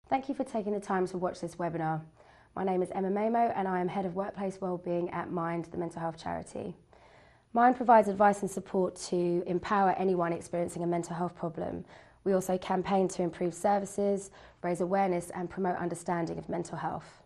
Thank you for taking the time to watch this webinar. My name is Emma Mamo and I am Head of Workplace Wellbeing at Mind, the mental health charity. Mind provides advice and support to empower anyone experiencing a mental health problem. We also campaign to improve services, raise awareness and promote understanding of mental health.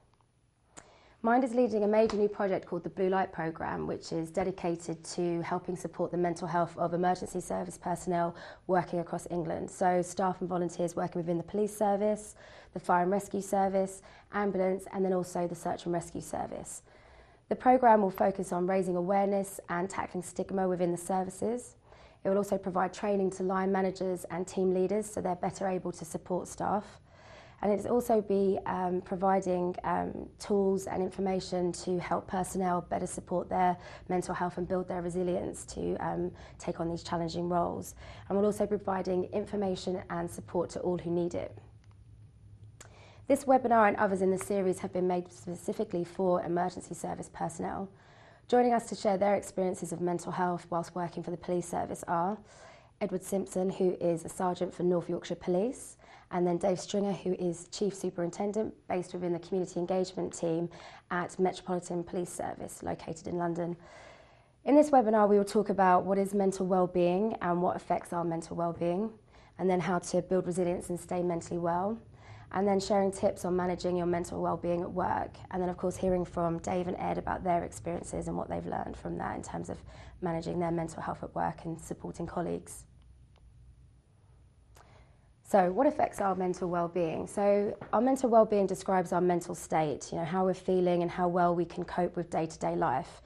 Mind is leading a major new project called the Blue Light Programme, which is dedicated to helping support the mental health of emergency service personnel working across England. So staff and volunteers working within the police service, the fire and rescue service, ambulance, and then also the search and rescue service. The programme will focus on raising awareness and tackling stigma within the services. It will also provide training to line managers and team leaders so they're better able to support staff. And it's also be providing tools and information to help personnel better support their mental health and build their resilience to take on these challenging roles. And we'll also be providing information and support to all who need it. This webinar and others in the series have been made specifically for emergency service personnel. Joining us to share their experiences of mental health whilst working for the police service are Edward Simpson, who is a Sergeant for North Yorkshire Police, and then Dave Stringer, who is Chief Superintendent based within the Community Engagement Team at Metropolitan Police Service, located in London. In this webinar, we will talk about what is mental well-being and what affects our mental well-being, and then how to build resilience and stay mentally well, and then sharing tips on managing your mental well-being at work, and then of course hearing from Dave and Ed about their experiences and what they've learned from that in terms of managing their mental health at work and supporting colleagues. So what affects our mental well-being? So our mental well-being describes our mental state, how we're feeling and how well we can cope with day-to-day life.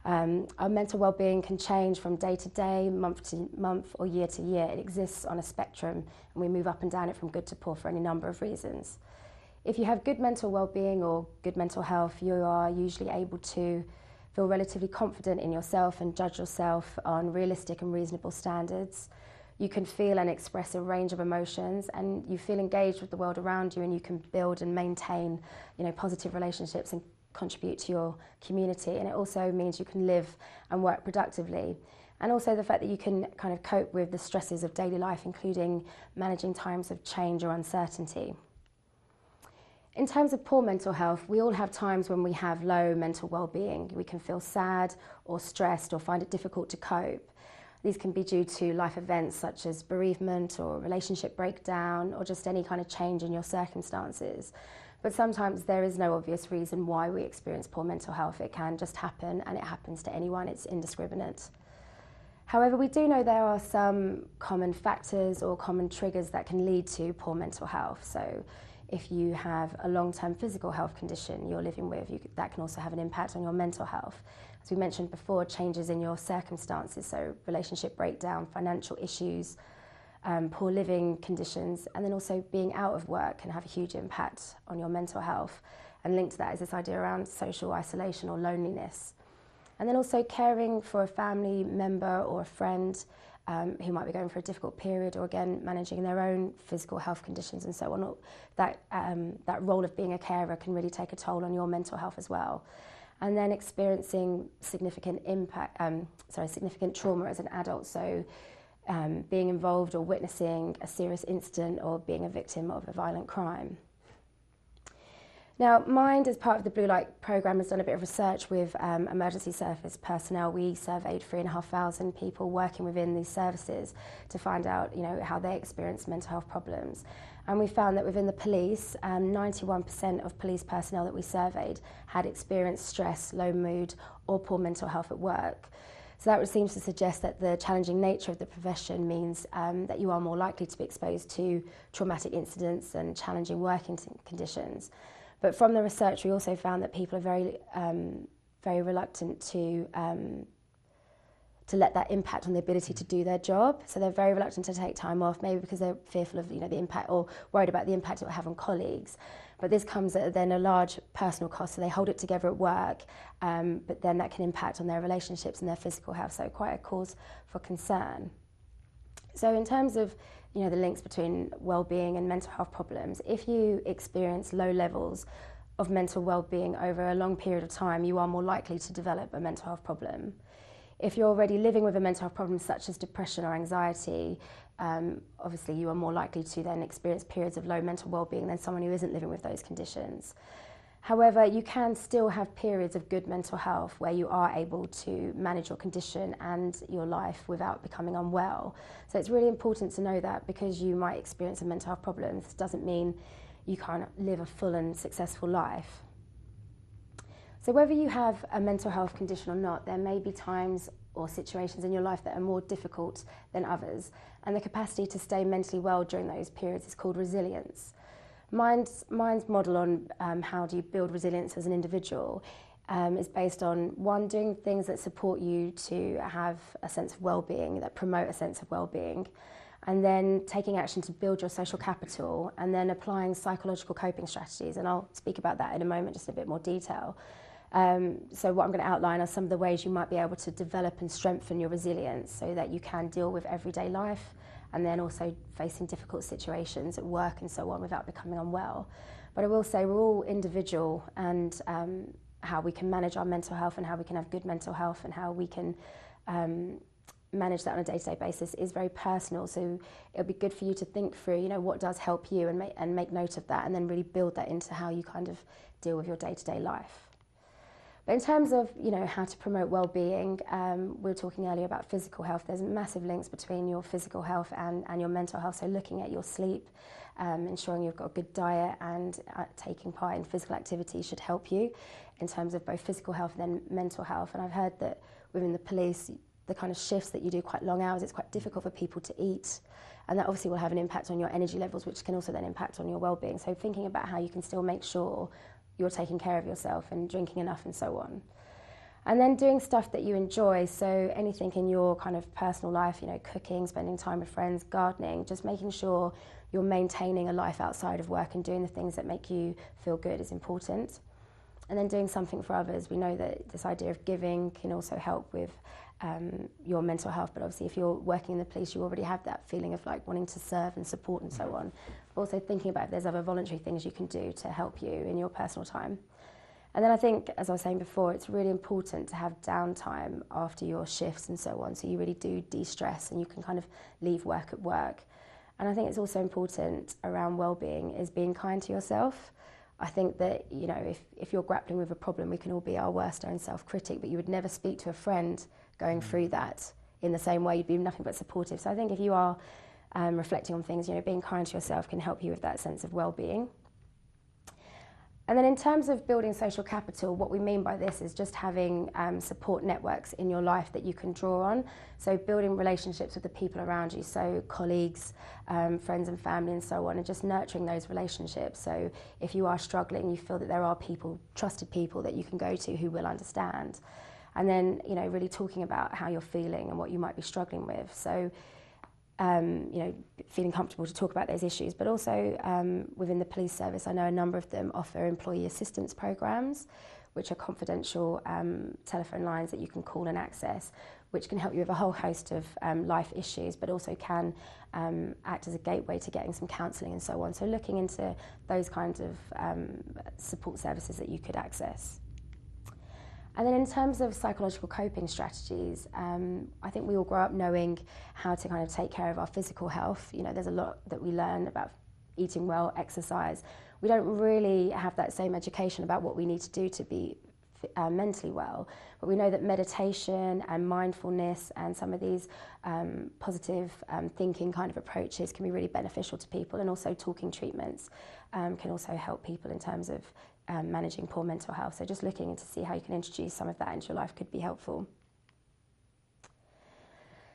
Our mental well-being can change from day to day, month to month or year to year. It exists on a spectrum and we move up and down it from good to poor for any number of reasons. If you have good mental well-being or good mental health, you are usually able to feel relatively confident in yourself and judge yourself on realistic and reasonable standards. You can feel and express a range of emotions and you feel engaged with the world around you, and you can build and maintain positive relationships and contribute to your community. And it also means you can live and work productively. And also the fact that you can kind of cope with the stresses of daily life, including managing times of change or uncertainty. In terms of poor mental health, we all have times when we have low mental well-being. We can feel sad or stressed or find it difficult to cope. These can be due to life events such as bereavement or relationship breakdown or just any kind of change in your circumstances. But sometimes there is no obvious reason why we experience poor mental health. It can just happen, and it happens to anyone. It's indiscriminate. However, we do know there are some common factors or common triggers that can lead to poor mental health. So if you have a long-term physical health condition you're living with, that can also have an impact on your mental health. As we mentioned before, changes in your circumstances, so relationship breakdown, financial issues, poor living conditions, and then also being out of work can have a huge impact on your mental health. And linked to that is this idea around social isolation or loneliness. And then also caring for a family member or a friend who might be going for a difficult period, or again managing their own physical health conditions and so on. That role of being a carer can really take a toll on your mental health as well. And then experiencing significant trauma as an adult, so being involved or witnessing a serious incident or being a victim of a violent crime. Now, Mind, as part of the Blue Light Programme, has done a bit of research with emergency service personnel. We surveyed 3,500 people working within these services to find out, how they experience mental health problems. And we found that within the police, 91% of police personnel that we surveyed had experienced stress, low mood, or poor mental health at work. So that seems to suggest that the challenging nature of the profession means that you are more likely to be exposed to traumatic incidents and challenging working conditions. But from the research, we also found that people are very reluctant to let that impact on the ability to do their job. So they're very reluctant to take time off, maybe because they're fearful of the impact, or worried about the impact it will have on colleagues. But this comes at then a large personal cost, so they hold it together at work, but then that can impact on their relationships and their physical health, so quite a cause for concern. So in terms of the links between well-being and mental health problems, if you experience low levels of mental well-being over a long period of time, you are more likely to develop a mental health problem. If you're already living with a mental health problem such as depression or anxiety, obviously you are more likely to then experience periods of low mental well-being than someone who isn't living with those conditions. However, you can still have periods of good mental health where you are able to manage your condition and your life without becoming unwell. So it's really important to know that because you might experience a mental health problem, this doesn't mean you can't live a full and successful life. So whether you have a mental health condition or not, there may be times or situations in your life that are more difficult than others, and the capacity to stay mentally well during those periods is called resilience. Mind's model on how do you build resilience as an individual is based on, one, doing things that support you to have a sense of well-being, that promote a sense of well-being, and then taking action to build your social capital, and then applying psychological coping strategies, and I'll speak about that in a moment, just in a bit more detail. So what I'm going to outline are some of the ways you might be able to develop and strengthen your resilience so that you can deal with everyday life and then also facing difficult situations at work and so on without becoming unwell. But I will say we're all individual, and how we can manage our mental health and how we can have good mental health and how we can manage that on a day-to-day basis is very personal. So it'll be good for you to think through, what does help you and make note of that, and then really build that into how you kind of deal with your day-to-day life. But in terms of, how to promote well-being, we were talking earlier about physical health. There's massive links between your physical health and your mental health. So looking at your sleep, ensuring you've got a good diet and taking part in physical activity should help you in terms of both physical health and then mental health. And I've heard that within the police, the kind of shifts that you do, quite long hours, it's quite difficult for people to eat. And that obviously will have an impact on your energy levels, which can also then impact on your well-being. So thinking about how you can still make sure you're taking care of yourself and drinking enough and so on. And then doing stuff that you enjoy, so anything in your kind of personal life, cooking, spending time with friends, gardening, just making sure you're maintaining a life outside of work and doing the things that make you feel good is important. And then doing something for others. We know that this idea of giving can also help with your mental health, but obviously if you're working in the police, you already have that feeling of like wanting to serve and support and so on. But also thinking about if there's other voluntary things you can do to help you in your personal time. And then I think, as I was saying before, it's really important to have downtime after your shifts and so on, so you really do de-stress and you can kind of leave work at work. And I think it's also important around well-being is being kind to yourself. I think that, if you're grappling with a problem, we can all be our worst own self-critic, but you would never speak to a friend going through that in the same way. You'd be nothing but supportive. So I think if you are reflecting on things, being kind to yourself can help you with that sense of well-being. And then in terms of building social capital, what we mean by this is just having support networks in your life that you can draw on. So building relationships with the people around you, so colleagues, friends and family and so on, and just nurturing those relationships. So if you are struggling, you feel that there are people, trusted people that you can go to who will understand. And then, really talking about how you're feeling and what you might be struggling with. So feeling comfortable to talk about those issues, but also within the police service, I know a number of them offer employee assistance programs, which are confidential telephone lines that you can call and access, which can help you with a whole host of life issues, but also can act as a gateway to getting some counselling and so on. So looking into those kinds of support services that you could access. And then in terms of psychological coping strategies, I think we all grow up knowing how to kind of take care of our physical health. There's a lot that we learn about eating well, exercise. We don't really have that same education about what we need to do to be mentally well. But we know that meditation and mindfulness and some of these positive thinking kind of approaches can be really beneficial to people, and also talking treatments can also help people in terms of managing poor mental health. So just looking to see how you can introduce some of that into your life could be helpful.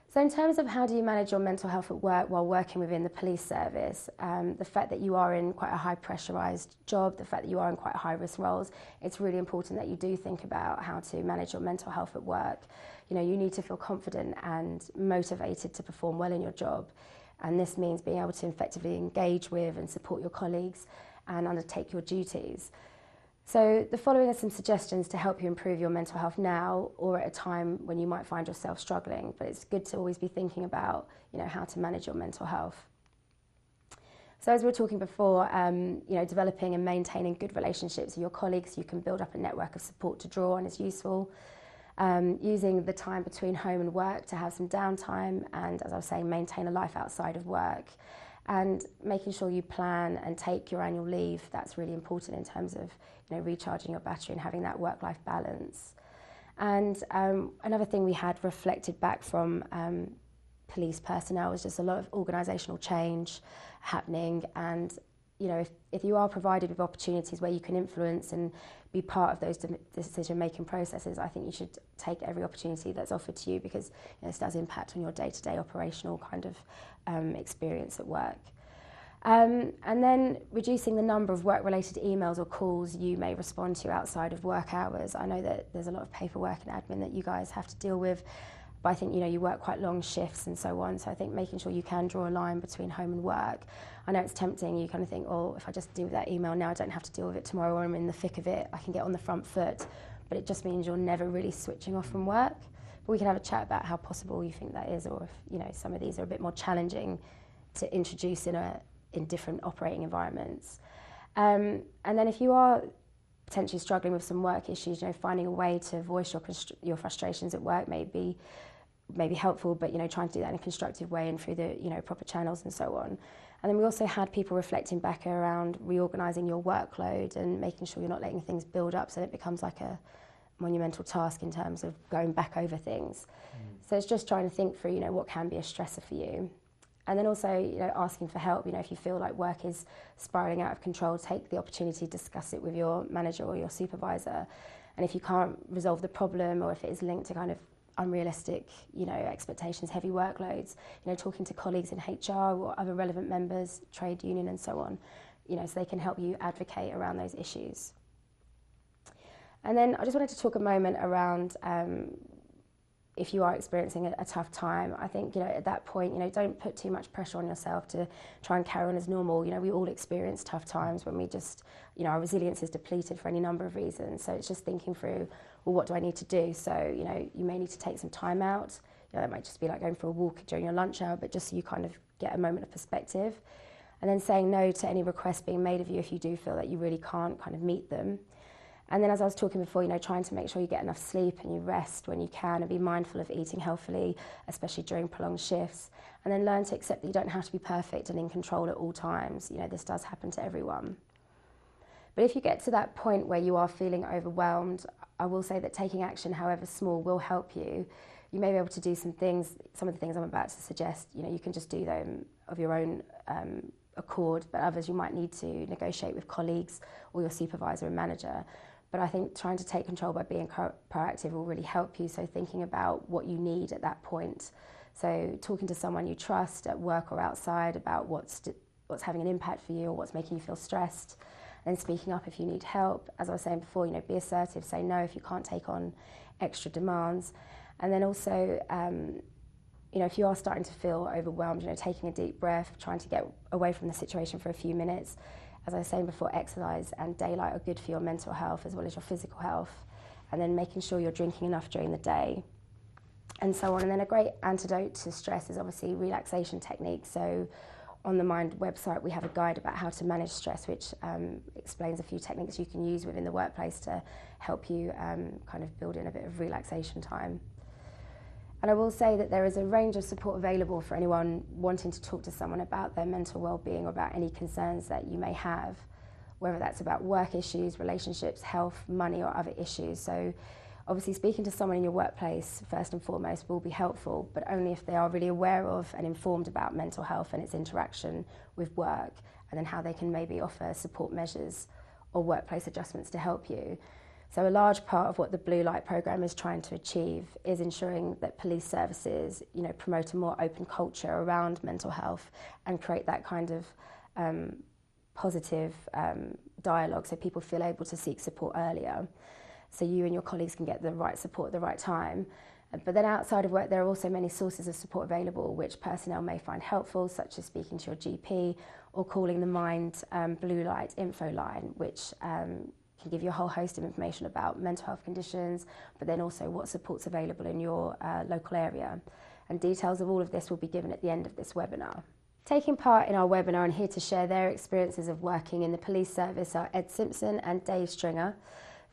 So in terms of how do you manage your mental health at work while working within the police service, the fact that you are in quite a high pressurised job, the fact that you are in quite high risk roles, it's really important that you do think about how to manage your mental health at work. You need to feel confident and motivated to perform well in your job. And this means being able to effectively engage with and support your colleagues and undertake your duties. So the following are some suggestions to help you improve your mental health now or at a time when you might find yourself struggling, but it's good to always be thinking about, how to manage your mental health. So as we were talking before, developing and maintaining good relationships with your colleagues, you can build up a network of support to draw on is useful. using the time between home and work to have some downtime and, as I was saying, maintain a life outside of work, and making sure you plan and take your annual leave. That's really important in terms of recharging your battery and having that work-life balance. And another thing we had reflected back from police personnel was just a lot of organisational change happening, and if you are provided with opportunities where you can influence and be part of those decision-making processes, I think you should take every opportunity that's offered to you, because this does impact on your day-to-day operational kind of experience at work. And then reducing the number of work-related emails or calls you may respond to outside of work hours. I know that there's a lot of paperwork and admin that you guys have to deal with, but I think you work quite long shifts and so on, so I think making sure you can draw a line between home and work. I know it's tempting, you kind of think, oh, if I just deal with that email now, I don't have to deal with it tomorrow, or I'm in the thick of it, I can get on the front foot, but it just means you're never really switching off from work. But we can have a chat about how possible you think that is, or if some of these are a bit more challenging to introduce in different operating environments. And then if you are potentially struggling with some work issues, finding a way to voice your frustrations at work may be helpful, but trying to do that in a constructive way and through the proper channels and so on. And then we also had people reflecting back around reorganising your workload and making sure you're not letting things build up so it becomes like a monumental task in terms of going back over things. So it's just trying to think through what can be a stressor for you. And then also asking for help. If you feel like work is spiralling out of control, take the opportunity to discuss it with your manager or your supervisor. And if you can't resolve the problem, or if it is linked to kind of unrealistic, expectations, heavy workloads, talking to colleagues in HR or other relevant members, trade union and so on, so they can help you advocate around those issues. And then I just wanted to talk a moment around if you are experiencing a tough time. I think, at that point, don't put too much pressure on yourself to try and carry on as normal. We all experience tough times when we just, our resilience is depleted for any number of reasons. So it's just thinking through, well, what do I need to do? So, you may need to take some time out. That might just be like going for a walk during your lunch hour, but just so you kind of get a moment of perspective. And then saying no to any requests being made of you if you do feel that you really can't kind of meet them. And then, as I was talking before, trying to make sure you get enough sleep and you rest when you can, and be mindful of eating healthily, especially during prolonged shifts. And then learn to accept that you don't have to be perfect and in control at all times. This does happen to everyone. But if you get to that point where you are feeling overwhelmed, I will say that taking action, however small, will help you. You may be able to do some of the things I'm about to suggest, you can just do them of your own accord, but others you might need to negotiate with colleagues or your supervisor and manager. But I think trying to take control by being proactive will really help you. So thinking about what you need at that point. So talking to someone you trust at work or outside about what's having an impact for you or what's making you feel stressed. And speaking up if you need help. As I was saying before, be assertive, say no if you can't take on extra demands. And then also, if you are starting to feel overwhelmed, taking a deep breath, trying to get away from the situation for a few minutes. As I was saying before, exercise and daylight are good for your mental health as well as your physical health. And then making sure you're drinking enough during the day and so on. And then a great antidote to stress is obviously relaxation techniques. So on the Mind website, we have a guide about how to manage stress, which explains a few techniques you can use within the workplace to help you kind of build in a bit of relaxation time. And I will say that there is a range of support available for anyone wanting to talk to someone about their mental well-being or about any concerns that you may have, whether that's about work issues, relationships, health, money or other issues. So obviously speaking to someone in your workplace first and foremost will be helpful, but only if they are really aware of and informed about mental health and its interaction with work, and then how they can maybe offer support measures or workplace adjustments to help you. So a large part of what the Blue Light programme is trying to achieve is ensuring that police services, promote a more open culture around mental health and create that kind of positive dialogue so people feel able to seek support earlier. So you and your colleagues can get the right support at the right time. But then outside of work, there are also many sources of support available which personnel may find helpful, such as speaking to your GP or calling the Mind Blue Light info line, which can give you a whole host of information about mental health conditions, but then also what support's available in your local area. And details of all of this will be given at the end of this webinar. Taking part in our webinar and here to share their experiences of working in the police service are Ed Simpson and Dave Stringer.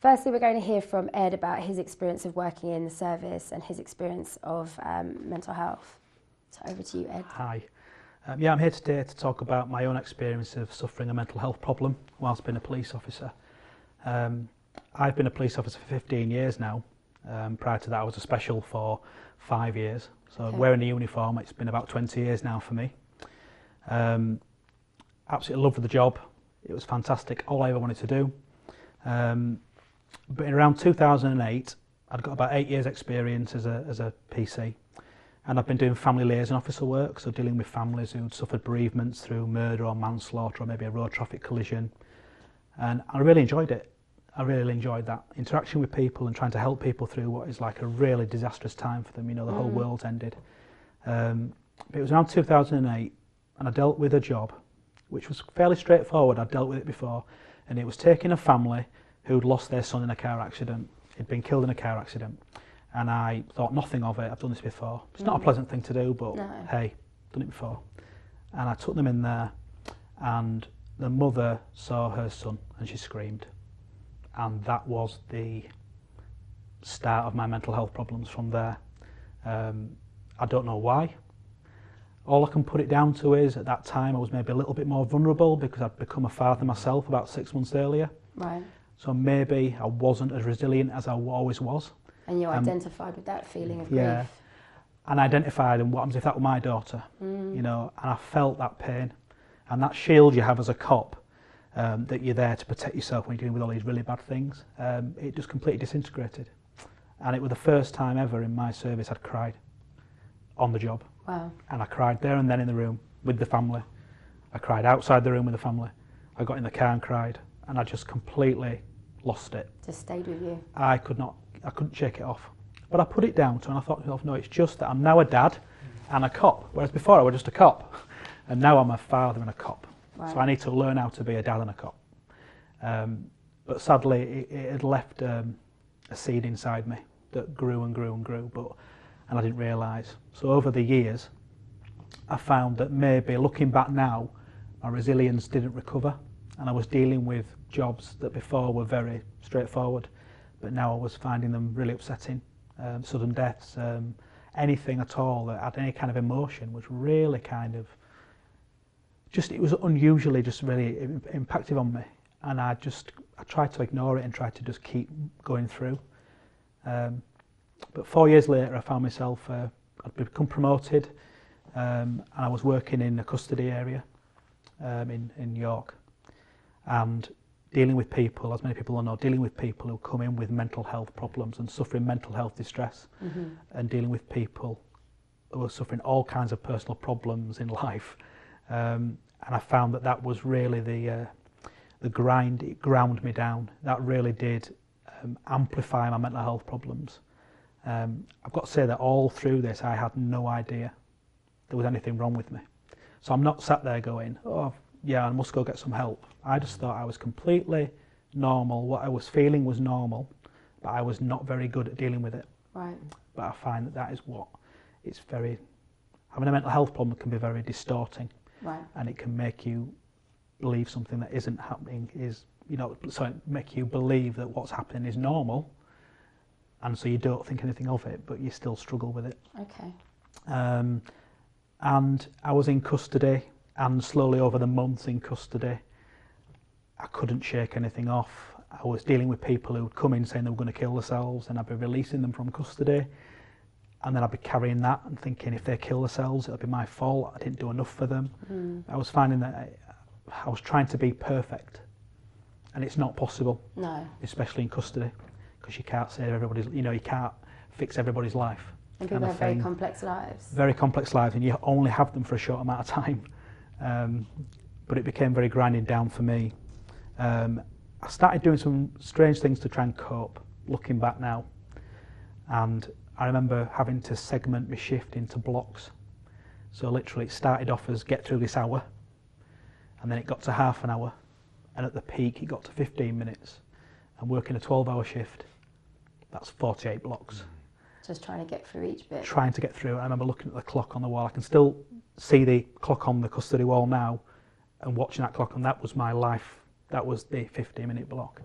Firstly, we're going to hear from Ed about his experience of working in the service and his experience of mental health. So over to you, Ed. Hi. Yeah, I'm here today to talk about my own experience of suffering a mental health problem whilst being a police officer. I've been a police officer for 15 years now. Prior to that, I was a special for 5 years. So Okay. wearing a uniform, it's been about 20 years now for me. Absolutely loved the job. It was fantastic, all I ever wanted to do. But in around 2008, I'd got about 8 years experience as a PC. And I've been doing family liaison officer work, so dealing with families who'd suffered bereavements through murder or manslaughter or maybe a road traffic collision. And I really enjoyed it. I really enjoyed that interaction with people and trying to help people through what is like a really disastrous time for them. You know, the whole world's ended. But it was around 2008, and I dealt with a job which was fairly straightforward. I'd dealt with it before, and it was taking a family who'd lost their son in a car accident. He'd been killed in a car accident, and I thought nothing of it. I've done this before. It's not a pleasant thing to do, but No. hey, done it before. And I took them in there, and the mother saw her son, and she screamed. And that was the start of my mental health problems from there. I don't know why. All I can put it down to is at that time I was maybe a little bit more vulnerable because I'd become a father myself about 6 months earlier. Right. So maybe I wasn't as resilient as I always was. And you identified with that feeling of yeah. grief. And identified, and what happens if that were my daughter? You know, and I felt that pain. And that shield you have as a cop, that you're there to protect yourself when you're dealing with all these really bad things, it just completely disintegrated. And it was the first time ever in my service I'd cried on the job. Wow. And I cried there and then in the room with the family. I cried outside the room with the family. I got in the car and cried, and I just completely lost it. Just stayed with you. I couldn't shake it off. But I put it down to, and I thought to myself, no, it's just that I'm now a dad and a cop, whereas before I was just a cop. And now I'm a father and a cop. Right. So I need to learn how to be a dad and a cop. But sadly, it had left a seed inside me that grew and grew and grew, and I didn't realise. So over the years, I found that maybe looking back now, my resilience didn't recover, and I was dealing with jobs that before were very straightforward, but now I was finding them really upsetting. Sudden deaths, anything at all that had any kind of emotion was really kind of it was unusually just really impactful on me, and I tried to ignore it and tried to just keep going through. But 4 years later, I found myself, I'd become promoted, and I was working in a custody area in York, and dealing with people, as many people will know, dealing with people who come in with mental health problems and suffering mental health distress, and dealing with people who are suffering all kinds of personal problems in life. And I found that was really the grind. It ground me down. That really did amplify my mental health problems. I've got to say that all through this, I had no idea there was anything wrong with me. So I'm not sat there going, oh, yeah, I must go get some help. I just thought I was completely normal. What I was feeling was normal, but I was not very good at dealing with it. Right. But I find that is what it's having a mental health problem can be very distorting. Right. And it can make you believe something that isn't happening so it make you believe that what's happening is normal, and so you don't think anything of it, but you still struggle with it. Okay. And I was in custody, and slowly over the months in custody, I couldn't shake anything off. I was dealing with people who would come in saying they were going to kill themselves, and I'd be releasing them from custody, and then I'd be carrying that and thinking if they kill themselves, it'll be my fault. I didn't do enough for them. I was finding that I was trying to be perfect, and it's not possible. No. Especially in custody, because you can't save everybody's. You can't fix everybody's life. And people have very complex lives. Very complex lives, and you only have them for a short amount of time. But it became very grinding down for me. I started doing some strange things to try and cope, looking back now. And I remember having to segment my shift into blocks. So literally it started off as get through this hour, and then it got to half an hour, and at the peak it got to 15 minutes. And working a 12-hour shift, that's 48 blocks. Just trying to get through each bit. Trying to get through. I remember looking at the clock on the wall. I can still see the clock on the custody wall now, and watching that clock, and that was my life. That was the 15-minute block.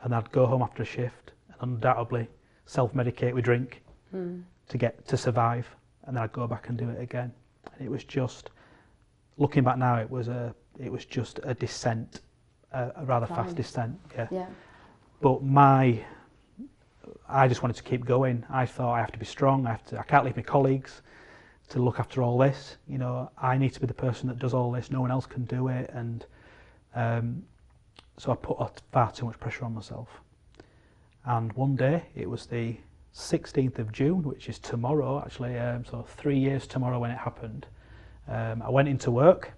and I'd go home after a shift and undoubtedly self-medicate with drink to survive, and then I'd go back and do it again. And it was just, looking back now, it was just a descent, a rather fast descent. Yeah. But I just wanted to keep going. I thought I have to be strong. I can't leave my colleagues to look after all this. You know, I need to be the person that does all this. No one else can do it. And so I put far too much pressure on myself. And one day, it was the 16th of June, which is tomorrow actually, so 3 years tomorrow when it happened. I went into work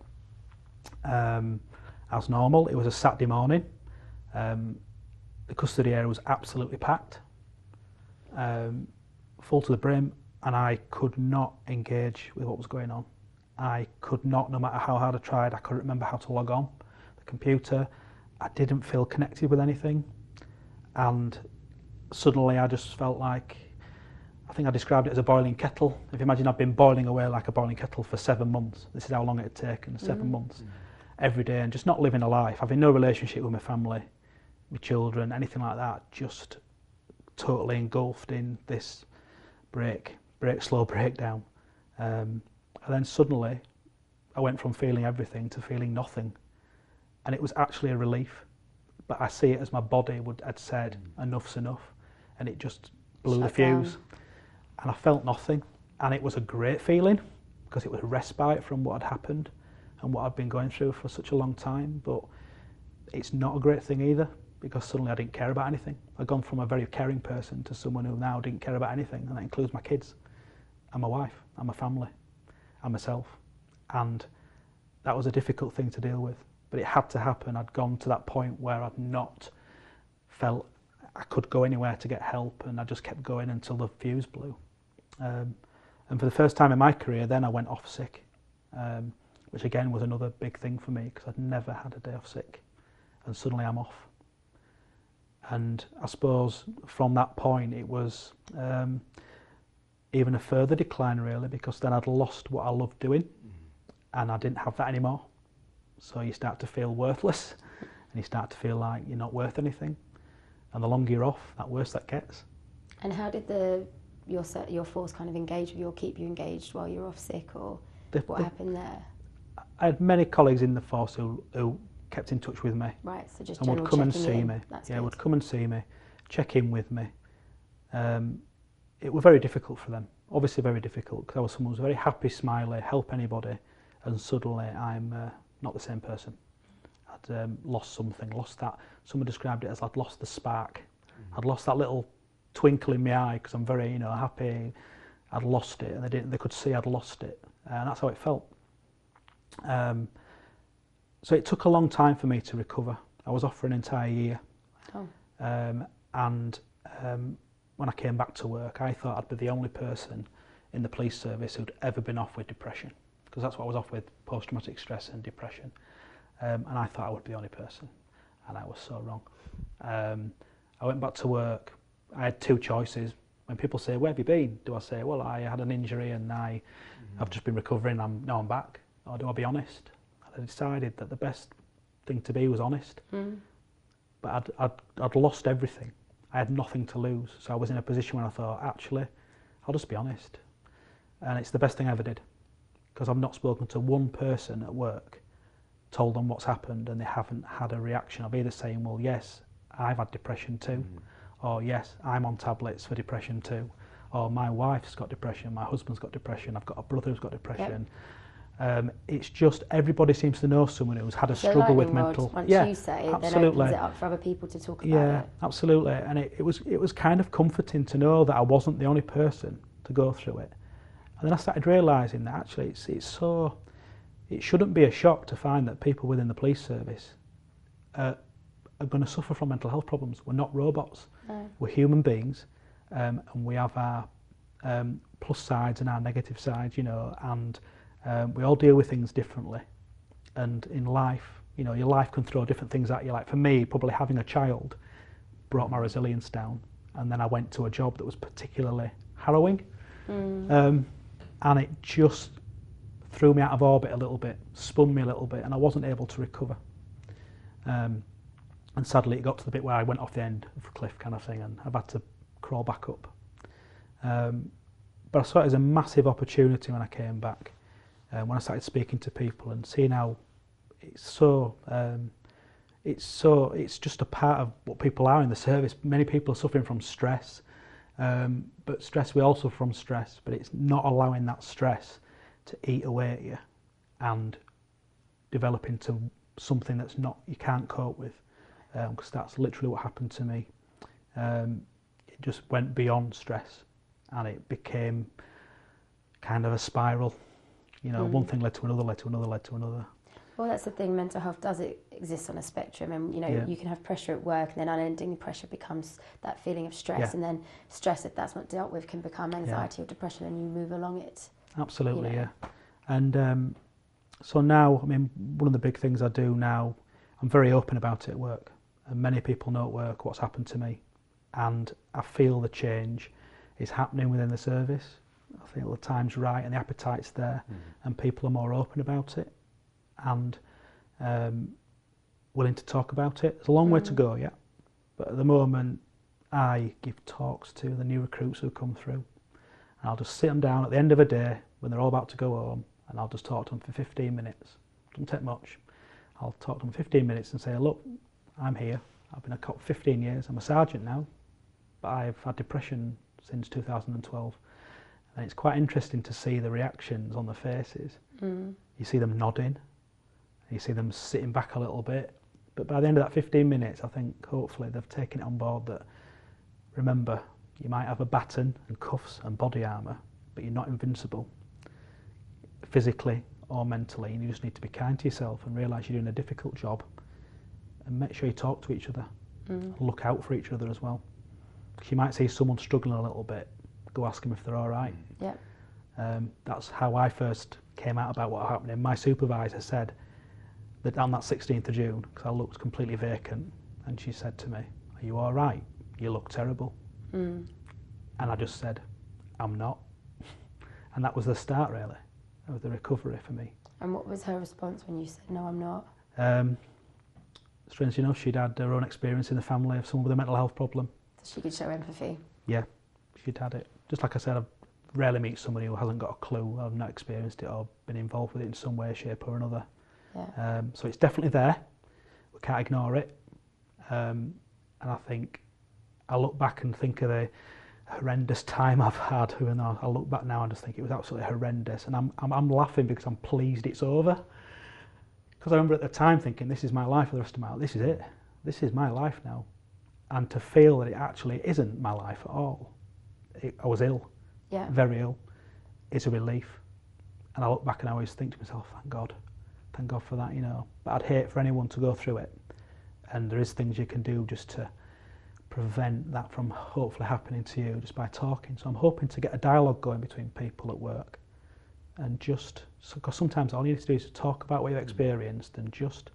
as normal. It was a Saturday morning. The custody area was absolutely packed, full to the brim, and I could not engage with what was going on. I could not, no matter how hard I tried, I couldn't remember how to log on the computer. I didn't feel connected with anything, and suddenly I just felt like, I think I described it as a boiling kettle. If you imagine I've been boiling away like a boiling kettle for 7 months. This is how long it had taken, 7 months, every day, and just not living a life, having no relationship with my family, my children, anything like that, just totally engulfed in this slow breakdown. And then suddenly I went from feeling everything to feeling nothing. And it was actually a relief. But I see it as my body had said, enough's enough. And it just blew the fuse. And I felt nothing. And it was a great feeling because it was a respite from what had happened and what I'd been going through for such a long time. But it's not a great thing either, because suddenly I didn't care about anything. I'd gone from a very caring person to someone who now didn't care about anything, and that includes my kids and my wife and my family and myself. And that was a difficult thing to deal with, but it had to happen. I'd gone to that point where I'd not felt I could go anywhere to get help, and I just kept going until the fuse blew. And for the first time in my career, then I went off sick, which again was another big thing for me because I'd never had a day off sick, and suddenly I'm off. And I suppose from that point it was even a further decline really, because then I'd lost what I loved doing and I didn't have that anymore. So you start to feel worthless and you start to feel like you're not worth anything. And the longer you're off, that worse that gets. And how did your force kind of engage with you or keep you engaged while you were off sick, or what happened there? I had many colleagues in the force who kept in touch with me. Right, so just and would come and see me. That's yeah, good. Would come and see me, check in with me. It was very difficult for them, obviously very difficult, because I was someone who was very happy, smiley, help anybody, and suddenly I'm not the same person. I'd lost something, lost that. Someone described it as I'd lost the spark. I'd lost that little twinkle in my eye because I'm very, happy. I'd lost it, and they could see I'd lost it, and that's how it felt. So it took a long time for me to recover. I was off for an entire year. Oh. And when I came back to work, I thought I'd be the only person in the police service who'd ever been off with depression, because that's what I was off with, post-traumatic stress and depression. And I thought I would be the only person, and I was so wrong. I went back to work. I had two choices. When people say, "Where have you been?" do I say, "Well, I had an injury and I've just been recovering, now I'm back"? Or do I be honest? And I decided that the best thing to be was honest. But I'd lost everything. I had nothing to lose. So I was in a position where I thought, actually, I'll just be honest. And it's the best thing I ever did, because I've not spoken to one person at work, told them what's happened, and they haven't had a reaction of either saying, well, yes, I've had depression too, or yes, I'm on tablets for depression too, or my wife's got depression, my husband's got depression, I've got a brother who's got depression. Yep. It's just everybody seems to know someone who's had a struggle with mental. Once you say, then opens it up for other people to talk about it. Yeah, absolutely. And it was kind of comforting to know that I wasn't the only person to go through it. And then I started realising that actually it shouldn't be a shock to find that people within the police service are going to suffer from mental health problems. We're not robots. No. We're human beings, and we have our plus sides and our negative sides, and we all deal with things differently. And in life, your life can throw different things at you. Like for me, probably having a child brought my resilience down. And then I went to a job that was particularly harrowing. And it just threw me out of orbit a little bit, spun me a little bit, and I wasn't able to recover. And sadly, it got to the bit where I went off the end of the cliff kind of thing, and I've had to crawl back up. But I saw it as a massive opportunity when I came back, when I started speaking to people and seeing how it's just a part of what people are in the service. Many people are suffering from stress, but stress, we all suffer from stress, but it's not allowing that stress to eat away at you and develop into something that's not, you can't cope with, because that's literally what happened to me. It just went beyond stress and it became kind of a spiral, you know, one thing led to another, led to another, led to another. Well, that's the thing, mental health does exist on a spectrum, and you know, Yeah. you can have pressure at work and then unending pressure becomes that feeling of stress, Yeah. and then stress, if that's not dealt with, can become anxiety or depression, and you move along it. Absolutely, You know. yeah. And so now, I mean, one of the big things I do now, I'm very open about it at work, and many people know at work what's happened to me, and I feel the change is happening within the service. I feel the time's right and the appetite's there, and people are more open about it and willing to talk about it. There's a long way to go yet, but at the moment I give talks to the new recruits who come through, and I'll just sit them down at the end of a day when they're all about to go home, and I'll just talk to them for 15 minutes. Doesn't take much. I'll talk to them 15 minutes and say, look, I'm here, I've been a cop 15 years, I'm a sergeant now, but I've had depression since 2012. And it's quite interesting to see the reactions on their faces. You see them nodding, you see them sitting back a little bit, but by the end of that 15 minutes, I think hopefully they've taken it on board that, remember, you might have a baton and cuffs and body armour, but you're not invincible, physically or mentally, and you just need to be kind to yourself and realise you're doing a difficult job, and make sure you talk to each other, look out for each other as well. Because you might see someone struggling a little bit, go ask them if they're all right. Yeah. That's how I first came out about what happened. And my supervisor said that on that 16th of June, because I looked completely vacant, and she said to me, "Are you all right? You look terrible." And I just said, "I'm not." And that was the start, really, of the recovery for me. And what was her response when you said, "No, I'm not"? Strangely enough, she'd had her own experience in the family of someone with a mental health problem. So she could show empathy. Yeah, she'd had it. Just like I said, I rarely meet somebody who hasn't got a clue, or not experienced it, or been involved with it in some way, shape or another. Yeah. So it's definitely there. We can't ignore it. And I think I look back and think of the horrendous time I've had. And I look back now and just think it was absolutely horrendous. And I'm laughing because I'm pleased it's over. Because I remember at the time thinking, this is my life for the rest of my life. This is it. This is my life now. And to feel that it actually isn't my life at all. I was ill, very ill. It's a relief. And I look back and I always think to myself, thank God for that, you know. But I'd hate for anyone to go through it. And there is things you can do just to prevent that from hopefully happening to you just by talking. So I'm hoping to get a dialogue going between people at work. And just, because sometimes all you need to do is to talk about what you've experienced and just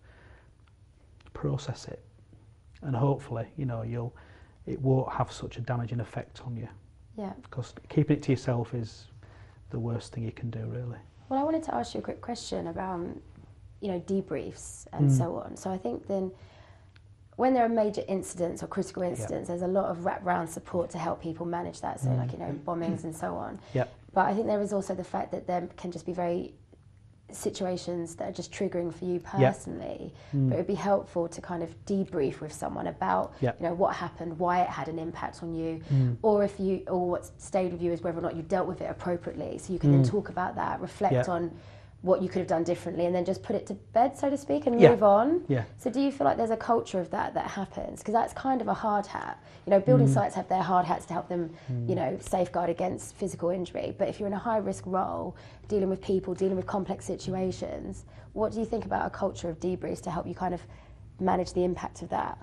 process it. And hopefully, you know, it won't have such a damaging effect on you. Yeah. Because keeping it to yourself is the worst thing you can do, really. Well, I wanted to ask you a quick question about, you know, debriefs and so on. So I think then when there are major incidents or critical incidents, there's a lot of wraparound support to help people manage that. So like, you know, bombings and so on. Yeah. But I think there is also the fact that there can just be very situations that are just triggering for you personally, but it would be helpful to kind of debrief with someone about you know, what happened, why it had an impact on you, or what stayed with you is whether or not you dealt with it appropriately, so you can then talk about that, reflect on what you could have done differently, and then just put it to bed, so to speak, and move on. So do you feel like there's a culture of that happens? Because that's kind of a hard hat. You know, building sites have their hard hats to help them, you know, safeguard against physical injury. But if you're in a high-risk role, dealing with people, dealing with complex situations, what do you think about a culture of debriefs to help you kind of manage the impact of that?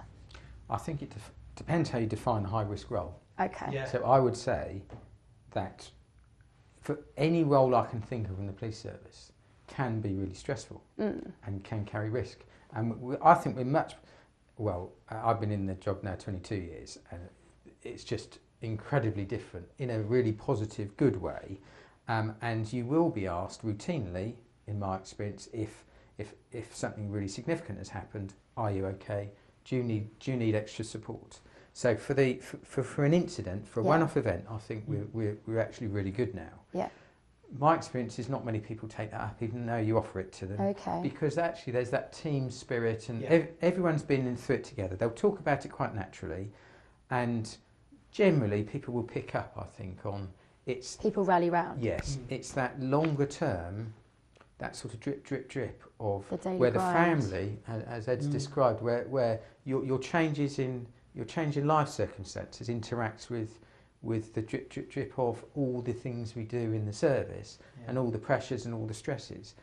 I think it depends how you define a high-risk role. Okay. Yeah. So I would say that for any role I can think of in the police service can be really stressful and can carry risk. And I think we're much... Well, I've been in the job now 22 years, and it's just incredibly different in a really positive, good way. And you will be asked routinely, in my experience, if something really significant has happened, are you okay? Do you need extra support? So for an incident, for a one-off event, I think we're actually really good now. Yeah. My experience is not many people take that up, even though you offer it to them. Okay. Because actually there's that team spirit, and everyone's been through it together. They'll talk about it quite naturally, and generally people will pick up, I think, on it's... People rally round. Yes, it's that longer term, that sort of drip, drip, drip of The daily where the grind. family, as Ed's described, where your changes in your change in life circumstances interacts with the drip, drip, drip of all the things we do in the service and all the pressures and all the stresses.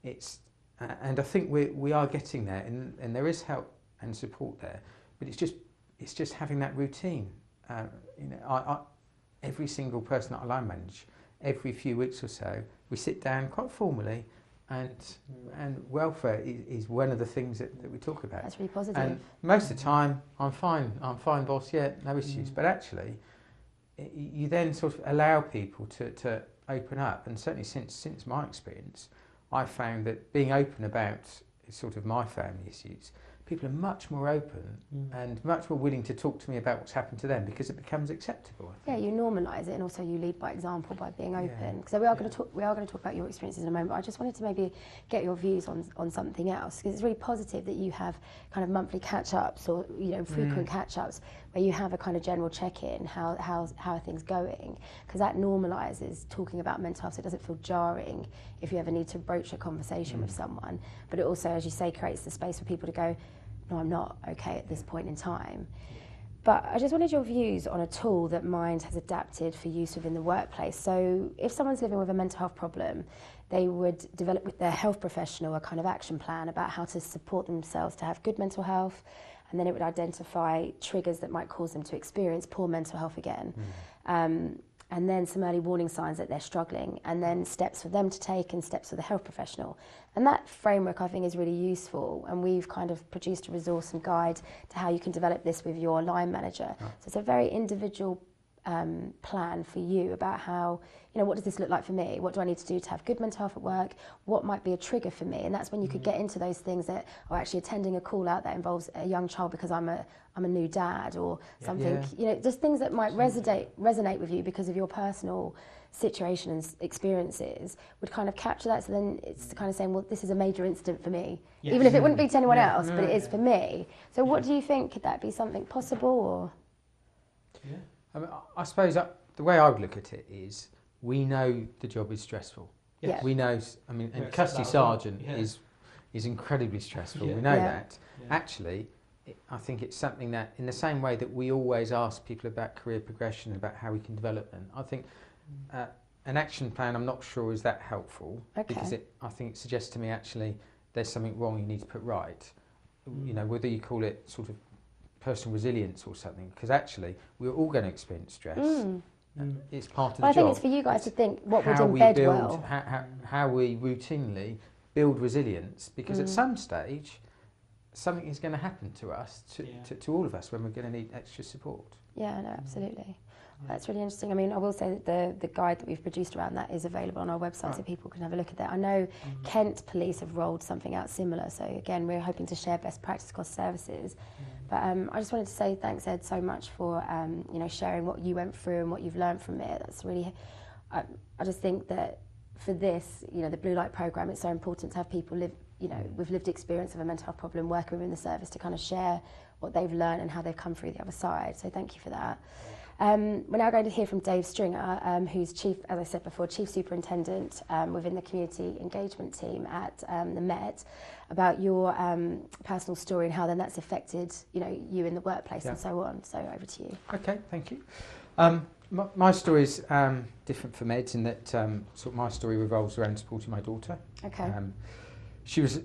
And I think we are getting there, and there is help and support there, but it's just having that routine. I every single person that I line manage, every few weeks or so, we sit down quite formally, and welfare is one of the things that we talk about. That's really positive. And most of the time, I'm fine, boss, yeah, no issues. But actually, you then sort of allow people to open up. And certainly since my experience, I've found that being open about sort of my family issues, people are much more open and much more willing to talk to me about what's happened to them because it becomes acceptable. Yeah, you normalise it, and also you lead by example by being open. So we are going to talk about your experiences in a moment. But I just wanted to maybe get your views on something else, because it's really positive that you have kind of monthly catch-ups or frequent catch-ups where you have a kind of general check-in. How are things going? Because that normalises talking about mental health, so it doesn't feel jarring if you ever need to broach a conversation with someone. But it also, as you say, creates the space for people to go, no, I'm not okay at this point in time. But I just wanted your views on a tool that Mind has adapted for use within the workplace. So if someone's living with a mental health problem, they would develop with their health professional a kind of action plan about how to support themselves to have good mental health, and then it would identify triggers that might cause them to experience poor mental health again. And then some early warning signs that they're struggling, and then steps for them to take and steps for the health professional. And that framework, I think, is really useful, and we've kind of produced a resource and guide to how you can develop this with your line manager. So it's a very individual plan for you about how, what does this look like for me? What do I need to do to have good mental health at work? What might be a trigger for me? And that's when you could get into those things that are actually attending a call out that involves a young child because I'm a new dad, or something, just things that might resonate with you because of your personal situation and experiences would kind of capture that. So then it's kind of saying, well, this is a major incident for me, even if it wouldn't be to anyone else, but it is for me. So what do you think? Could that be something possible, or? Yeah. I mean, I suppose the way I would look at it is, we know the job is stressful. Yes. We know, and custody sergeant is incredibly stressful. We know that. Actually, I think it's something that, in the same way that we always ask people about career progression, about how we can develop them, I think an action plan, I'm not sure is that helpful, because I think it suggests to me actually there's something wrong you need to put right. Whether you call it sort of personal resilience or something, because actually we're all going to experience stress. It's part of the job. I think it's for you guys to think what would embed well. How we routinely build resilience, because at some stage something is going to happen to us, to all of us, when we're going to need extra support. Yeah, no, absolutely. That's really interesting. I mean, I will say that the guide that we've produced around that is available on our website, so people can have a look at that. I know Kent Police have rolled something out similar, so again, we're hoping to share best practice across services. But I just wanted to say thanks, Ed, so much for sharing what you went through and what you've learned from it. That's really, I just think that for this, the Blue Light programme, it's so important to have people live, with lived experience of a mental health problem working within the service to kind of share what they've learned and how they've come through the other side. So thank you for that. We're now going to hear from Dave Stringer, who's Chief, as I said before, Chief Superintendent within the Community Engagement Team at the Met, about your personal story and how then that's affected, you in the workplace and so on. So over to you. Okay, thank you. My story is different from Ed's in that sort of my story revolves around supporting my daughter. Okay. She was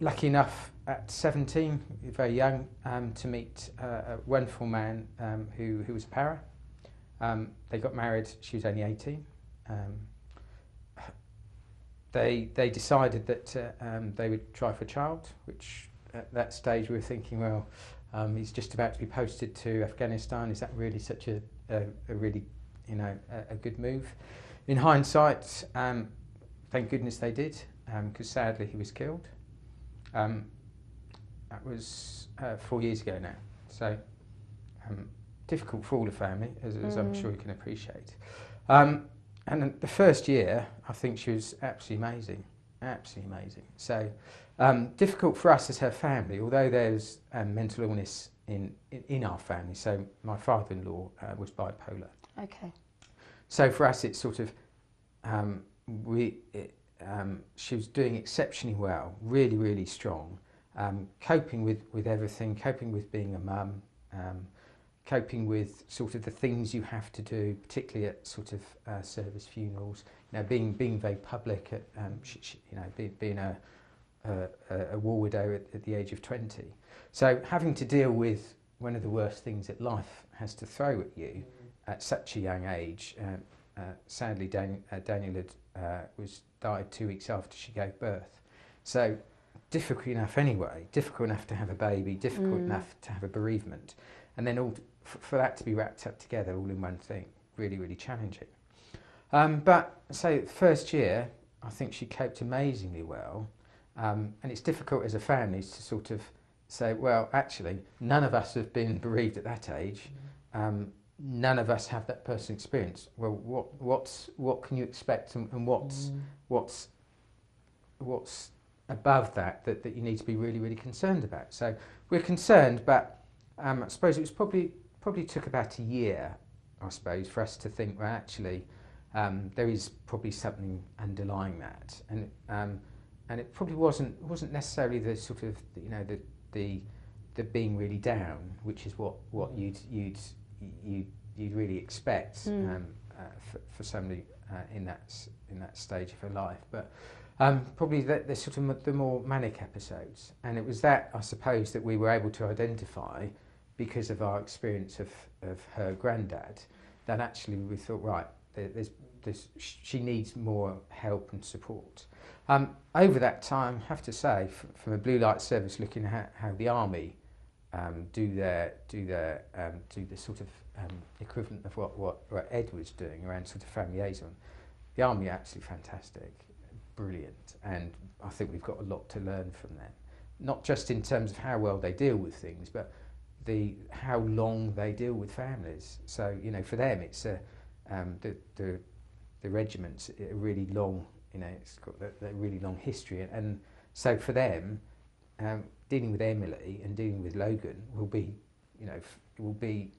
lucky enough at 17, very young, to meet a wonderful man who was a para. They got married, she was only 18. They decided that they would try for a child, which at that stage we were thinking, well, he's just about to be posted to Afghanistan. Is that really such a really, a good move? In hindsight, thank goodness they did, because sadly he was killed. That was 4 years ago now. So difficult for all the family, as I'm sure you can appreciate. And the first year, I think she was absolutely amazing, absolutely amazing. So difficult for us as her family, although there's mental illness in our family. So my father-in-law was bipolar. Okay. So for us, it's sort of she was doing exceptionally well, really, really strong, coping with everything, coping with being a mum, coping with sort of the things you have to do, particularly at sort of service funerals. You know, being very public, at, you know, being a war widow at the age of 20. So having to deal with one of the worst things that life has to throw at you at such a young age. Sadly, Daniel was died 2 weeks after she gave birth. So difficult enough anyway, difficult enough to have a baby, difficult enough to have a bereavement, and then all for that to be wrapped up together all in one thing, really, really challenging. But so first year, I think she coped amazingly well, and it's difficult as a family to sort of say, well, actually, none of us have been bereaved at that age. None of us have that personal experience. Well, what can you expect, and what's above that you need to be really, really concerned about? So we're concerned, but I suppose it was probably took about a year, I suppose, for us to think, well, actually, there is probably something underlying that, and it probably wasn't necessarily the sort of, you know, the being really down, which is what you'd really expect for somebody in that stage of her life, but probably the sort of the more manic episodes, and it was that, I suppose, that we were able to identify because of our experience of her granddad, that actually we thought, right, she needs more help and support. Over that time, I have to say, from a blue light service, looking at how the army do the sort of equivalent of what Ed was doing around sort of family liaison. The army are absolutely fantastic, brilliant, and I think we've got a lot to learn from them. Not just in terms of how well they deal with things, but how long they deal with families. So, you know, for them, it's the regiment's a really long, you know, it's got a really long history, and so for them, dealing with Emily and dealing with Logan will be, you know, will be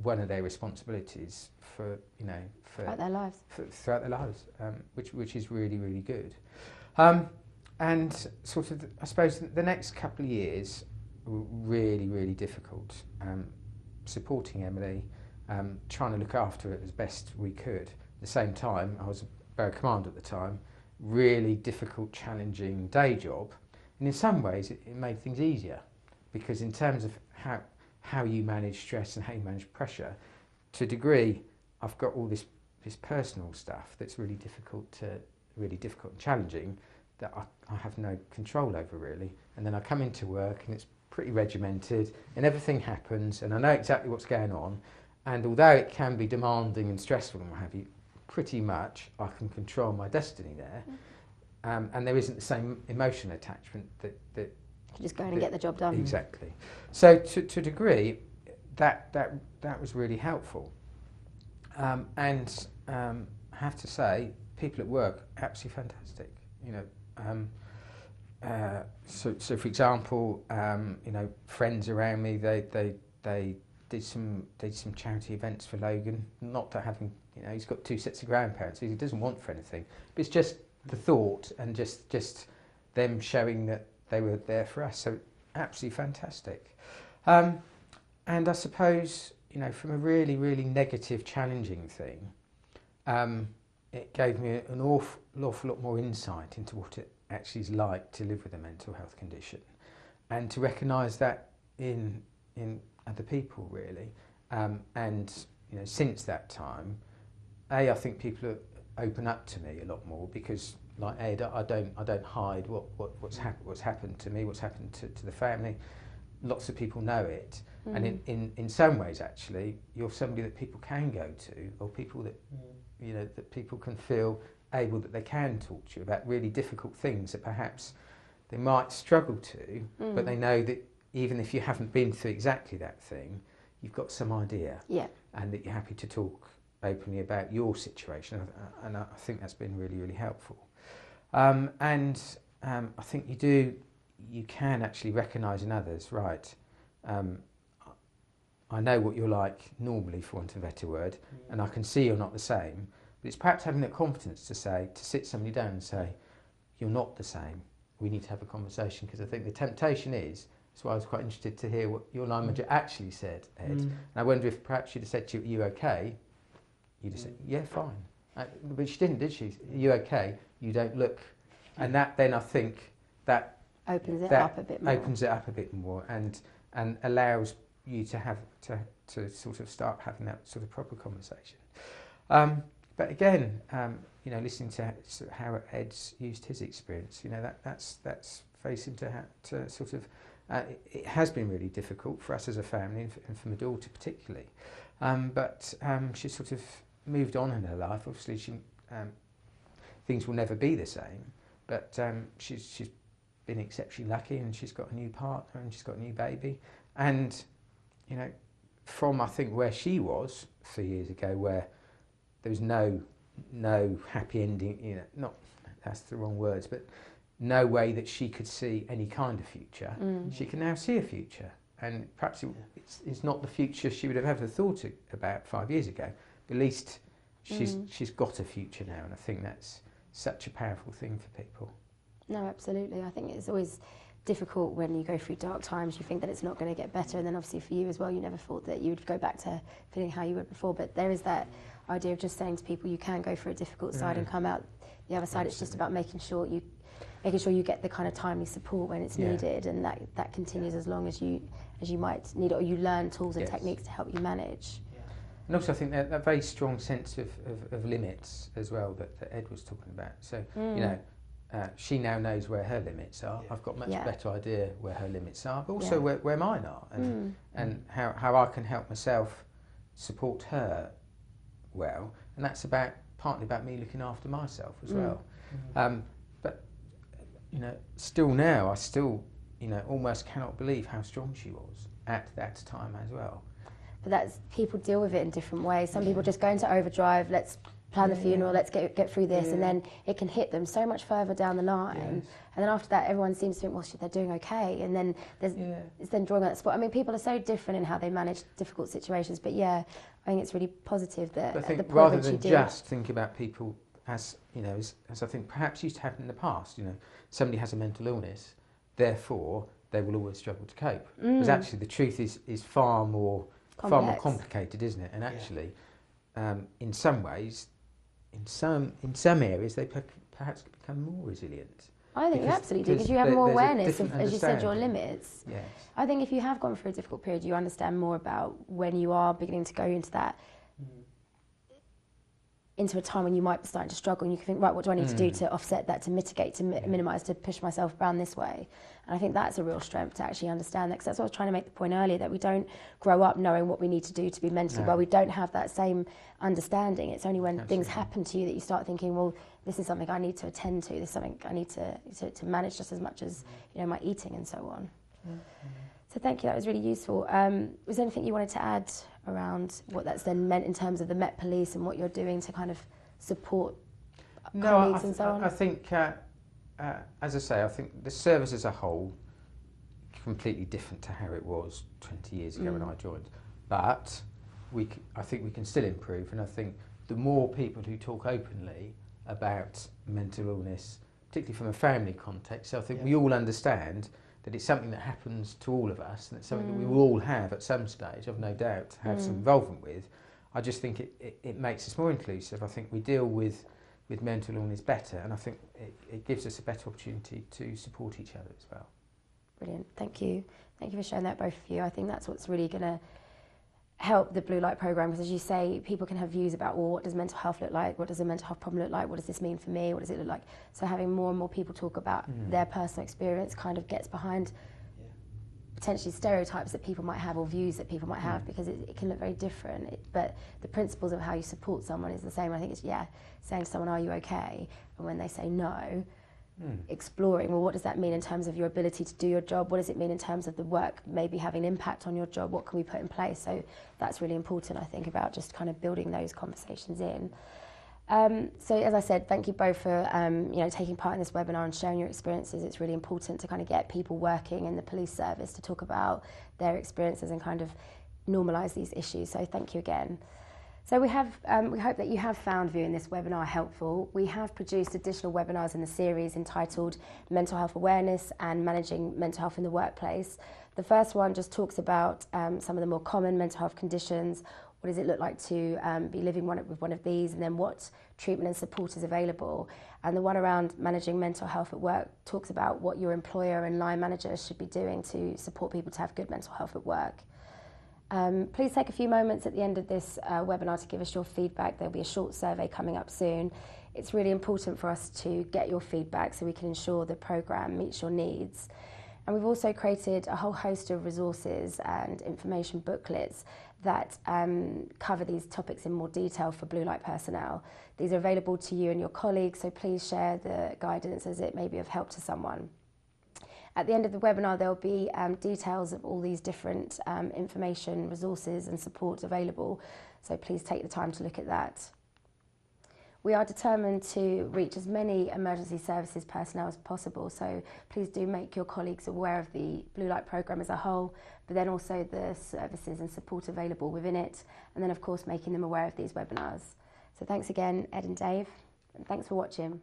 one of their responsibilities for, you know, throughout their lives. Throughout their lives, which is really, really good. And sort of, I suppose, the next couple of years were really, really difficult. Supporting Emily, trying to look after her as best we could. At the same time, I was a barrack commander at the time, really difficult, challenging day job. And in some ways, it made things easier, because in terms of how you manage stress and how you manage pressure, to a degree, I've got all this personal stuff that's really difficult and challenging, that I have no control over, really. And then I come into work and it's pretty regimented and everything happens and I know exactly what's going on, and although it can be demanding and stressful and what have you, pretty much I can control my destiny there. And there isn't the same emotional attachment that You just go in and get the job done. Exactly. So to a degree, that was really helpful. And I have to say, people at work, absolutely fantastic. You know, so for example, you know, friends around me, they did some charity events for Logan. Not to having, you know, he's got 2 sets of grandparents, so he doesn't want for anything. But it's just the thought and just them showing that they were there for us. So absolutely fantastic. And I suppose, you know, from a really, really negative, challenging thing, it gave me an awful lot more insight into what it actually is like to live with a mental health condition, and to recognise that in other people, really. And you know, since that time, I think people open up to me a lot more, because, like Ed, I don't hide what's happened to me, what's happened to the family. Lots of people know it, and in some ways, actually, you're somebody that people can go to, or people that you know, that people can feel able that they can talk to you about really difficult things that perhaps they might struggle to, but they know that even if you haven't been through exactly that thing, you've got some idea, and that you're happy to talk openly about your situation, and I think that's been really, really helpful. I think you can actually recognise in others, right, I know what you're like normally, for want of a better word, and I can see you're not the same, but it's perhaps having that confidence to sit somebody down and say, you're not the same, we need to have a conversation, because I think the temptation is, that's why I was quite interested to hear what your line manager actually said, Ed, and I wonder if perhaps she'd have said to you, are you okay? You'd have said, yeah, fine. But she didn't, did she? Are you okay? You don't look. And that then, I think, that opens it up a bit more. Opens it up a bit more and allows you to have to sort of start having that sort of proper conversation. But again, listening to how Ed's used his experience, that's facing to sort of, it has been really difficult for us as a family and for my daughter particularly. But she sort of moved on in her life. Obviously, things will never be the same, but she's been exceptionally lucky, and she's got a new partner and she's got a new baby. And from I think where she was 3 years ago, where there was no happy ending, not that's the wrong words, but no way that she could see any kind of future. She can now see a future, and perhaps it's not the future she would have ever thought about 5 years ago. But at least she's got a future now, and I think that's such a powerful thing for people. No, absolutely. I think it's always difficult when you go through dark times. You think that it's not going to get better, and then obviously for you as well, you never thought that you would go back to feeling how you were before. But there is that idea of just saying to people, you can go through a difficult side and come out the other side. Absolutely. It's just about making sure you get the kind of timely support when it's needed, and that continues as long as you might need it, or you learn tools and techniques to help you manage. And also I think that very strong sense of limits as well that Ed was talking about. So, she now knows where her limits are. I've got much better idea where her limits are, but also where mine are, and how I can help myself support her well. And that's partly about me looking after myself as well. But still now, I still almost cannot believe how strong she was at that time as well. But people deal with it in different ways. Some people just go into overdrive, let's plan the funeral, let's get through this, and then it can hit them so much further down the line. And then after that, everyone seems to think, well, shit, they're doing okay. And then it's then drawing on that spot. I mean, people are so different in how they manage difficult situations, but I think it's really positive that I think the point rather when than just think about people as I think perhaps used to happen in the past, somebody has a mental illness, therefore they will always struggle to cope. Because actually the truth is far more complicated, isn't it? And actually, in some ways, in some areas, they perhaps become more resilient. I think you absolutely do, because you have more awareness of, as you said, your limits. Yes. I think if you have gone through a difficult period, you understand more about when you are beginning to go into that, into a time when you might be starting to struggle, and you can think, right, what do I need to do to offset that, to mitigate, to minimise, to push myself around this way? And I think that's a real strength to actually understand that, because that's what I was trying to make the point earlier, that we don't grow up knowing what we need to do to be mentally well. We don't have that same understanding. It's only when things happen to you that you start thinking, well, this is something I need to attend to, this is something I need to manage just as much as my eating and so on. So thank you, that was really useful. Was there anything you wanted to add around what that's then meant in terms of the Met Police and what you're doing to kind of support colleagues and so on? I think, as I say, I think the service as a whole completely different to how it was 20 years ago when I joined. But I think we can still improve, and I think the more people who talk openly about mental illness, particularly from a family context, so I think we all understand that it's something that happens to all of us, and it's something that we will all have at some stage, I've no doubt, to have some involvement with. I just think it makes us more inclusive. I think we deal with mental illness better, and I think it gives us a better opportunity to support each other as well. Brilliant, thank you. Thank you for sharing that, both of you. I think that's what's really going to help the Blue Light programme, because as you say, people can have views about, well, what does mental health look like? What does a mental health problem look like? What does this mean for me? What does it look like? So having more and more people talk about their personal experience kind of gets behind potentially stereotypes that people might have, or views that people might have, because it can look very different. But the principles of how you support someone is the same. I think it's, saying to someone, are you okay? And when they say no, exploring, well, what does that mean in terms of your ability to do your job? What does it mean in terms of the work maybe having an impact on your job? What can we put in place? So that's really important, I think, about just kind of building those conversations in. So as I said, thank you both for taking part in this webinar and sharing your experiences. It's really important to kind of get people working in the police service to talk about their experiences and kind of normalise these issues. So thank you again. So we hope that you have found viewing this webinar helpful. We have produced additional webinars in the series entitled Mental Health Awareness and Managing Mental Health in the Workplace. The first one just talks about some of the more common mental health conditions. What does it look like to be living with one of these, and then what treatment and support is available? And the one around managing mental health at work talks about what your employer and line managers should be doing to support people to have good mental health at work. Please take a few moments at the end of this webinar to give us your feedback. There'll be a short survey coming up soon. It's really important for us to get your feedback so we can ensure the programme meets your needs. And we've also created a whole host of resources and information booklets that cover these topics in more detail for blue light personnel. These are available to you and your colleagues, so please share the guidance as it may be of help to someone. At the end of the webinar, there'll be details of all these different information, resources and support available, so please take the time to look at that. We are determined to reach as many emergency services personnel as possible, so please do make your colleagues aware of the Blue Light programme as a whole, but then also the services and support available within it, and then of course making them aware of these webinars. So thanks again, Ed and Dave, and thanks for watching.